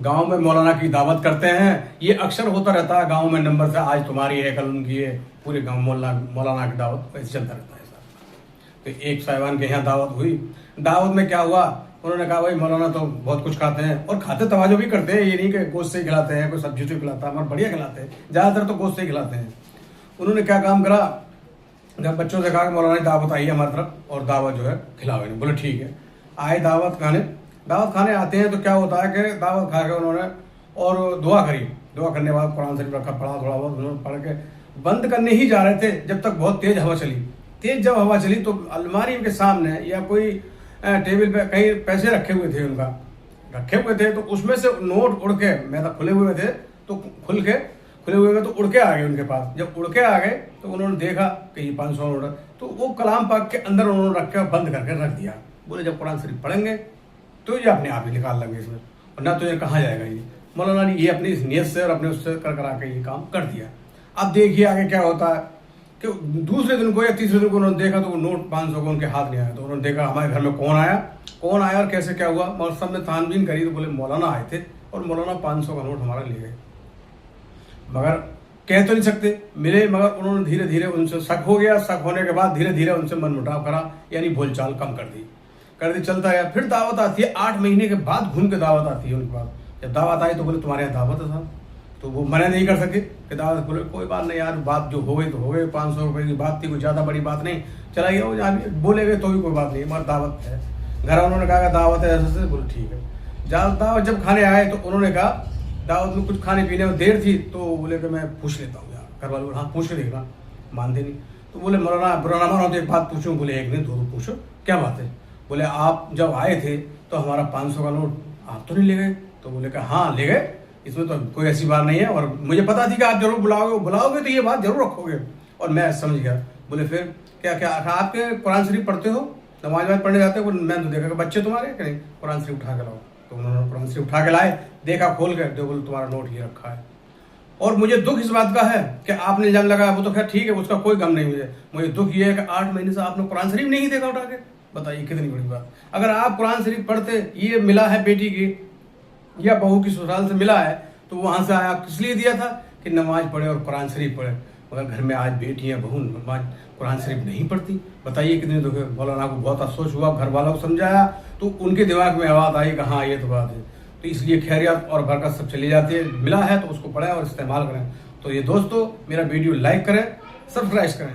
گاؤں میں مولانا کی دعوت کرتے ہیں. یہ اکثر ہوتا رہتا ہے گاؤں میں، نمبر سے آج تمہاری ہے کل ان کی ہے، پورے گاؤں مولانا کی دعوت ایسے چلتا رہتا ہے. تو ایک صاحبان کے یہاں دعوت ہوئی. دعوت میں کیا ہوا، انہوں نے کہا بھائی مولانا تو بہت کچھ کھاتے ہیں، اور کھاتے توجہ بھی کرتے ہیں، یہ نہیں کہ گوشت سے ہی کھلاتے ہیں، کوئی سبزی سے کھلاتا ہے، ہمارا بڑھیا کھلاتے ہیں، زیادہ تر تو گوشت سے ہی کھلاتے ہیں. انہوں نے کیا کام کرا، جب بچوں سے کہا کہ مولانا دعوت آئی ہے ہماری طرف اور دعوت جو ہے کھلاؤ. بولے ٹھیک ہے. آئے دعوت کھانے آتے ہیں تو کیا ہوتا ہے کہ دعوت کھا کے انہوں نے اور دعا کری. دعا کرنے کے بعد قرآن شریف رکھا، پڑھا تھوڑا بہت، انہوں نے پڑھ کے بند کرنے ہی جا رہے تھے جب تک بہت تیز ہوا چلی. جب ہوا چلی تو الماری کے سامنے یا کوئی ٹیبل پہ کہیں پیسے رکھے ہوئے تھے، ان کا رکھے ہوئے تھے، تو اس میں سے نوٹ اڑ کے، میں تو کھلے ہوئے تھے تو کھلے ہوئے میں تو اڑ کے آ گئے ان کے پاس. جب اڑ کے آ گئے تو انہوں نے دیکھا کہ یہ 500 نوٹ، تو وہ کلام پاک کے اندر انہوں نے رکھ کے بند کر کے رکھ دیا. بولے جب قرآن شریف پڑھیں گے تو یہ اپنے آپ ہی نکال لیں گے اس میں، ورنہ تو یہ کہاں جائے گا. یہ مولانا نے یہ اپنی نیت سے اور اپنے اس سے کرا کے یہ کام کر دیا. اب دیکھیے آگے کیا ہوتا ہے کہ دوسرے دن کو یا تیسرے دن کو انہوں نے دیکھا تو وہ نوٹ 500 کو ان کے ہاتھ نہیں آیا. تو انہوں نے دیکھا ہمارے گھر میں کون آیا اور کیسے کیا ہوا. مگر سب نے تھانبین کری تو بولے مولانا آئے تھے اور مولانا 500 کا نوٹ ہمارا لے گئے. مگر کہہ تو نہیں سکتے ملے، مگر انہوں نے دھیرے دھیرے ان سے شک ہو گیا. شک ہونے کے بعد دھیرے دھیرے ان سے من مٹاؤ کرا، یعنی بول چال کم کر دی. چلتا ہے. پھر دعوت آتی ہے 8 مہینے کے بعد، گھوم کے دعوت آتی ہے ان کے پاس. جب دعوت آئی تو بولے تمہارے یہاں دعوت ہے صاحب. تو وہ منع نہیں کر سکے کہ دعوت. بولے کوئی بات نہیں یار، بات جو ہو گئی تو ہو گئی، 500 روپئے کی بات تھی، کوئی زیادہ بڑی بات نہیں، چلا گیا. بولے گئے تو بھی کوئی بات نہیں، مگر دعوت ہے. گھر انہوں نے کہا کہ دعوت ہے ایسے سے. بولے ٹھیک ہے. دعوت جب کھانے آئے تو انہوں نے کہا دعوت میں کچھ کھانے پینے میں دیر تھی، تو بولے کہ میں پوچھ لیتا ہوں یار. گھر والے بولے ہاں پوچھ کے دیکھنا. مانتے نہیں. تو بولے مولانا برا نہ مانو تو ایک بات پوچھوں. بولے ایک نہیں دو پوچھو. کیا بات ہے؟ بولے آپ جب آئے تھے تو ہمارا 500 کا نوٹ آپ تو نہیں لے گئے؟ تو بولے کہ ہاں لے گئے، اس میں تو کوئی ایسی بات نہیں ہے، اور مجھے پتا تھی کہ آپ ضرور بلاؤ گے تو یہ بات ضرور رکھو گے، اور میں سمجھ گیا. بولے پھر کیا آپ کے قرآن شریف پڑھتے ہو، نماز پڑھنے جاتے ہو؟ میں تو دیکھا کہ بچے تمہارے کہ نہیں قرآن شریف اٹھا کے لاؤ. تو انہوں نے قرآن شریف اٹھا کے لائے، دیکھا کھول کے تو بولے تمہارا نوٹ یہ رکھا ہے. اور مجھے دکھ اس بات کا ہے کہ آپ نے الزام لگایا، وہ تو خیر ٹھیک ہے، اس کا کوئی غم نہیں. مجھے دکھ یہ ہے کہ 8 مہینے سے آپ نے قرآن شریف نہیں دیکھا اٹھا کے. بتائیے کتنی بڑی بات. اگر آپ قرآن شریف پڑھتے، یہ ملا ہے بیٹی کی یا بہو کی سسرال سے ملا ہے، تو وہاں سے آیا کس لیے دیا تھا کہ نماز پڑھے اور قرآن شریف پڑھے. مگر گھر میں آج بیٹی ہیں، بہو نماز قرآن شریف نہیں پڑھتی. بتائیے کتنے دکھ ہے. مولانا کو بہت افسوس ہوا، گھر والوں کو سمجھایا تو ان کے دماغ میں آواز آئی کہ ہاں یہ تو بات ہے. تو اس لیے خیریت اور برکت سب چلی جاتی ہے. ملا ہے تو اس کو پڑھیں اور استعمال کریں. تو یہ دوستو میرا ویڈیو لائک کریں، سبسکرائب کریں.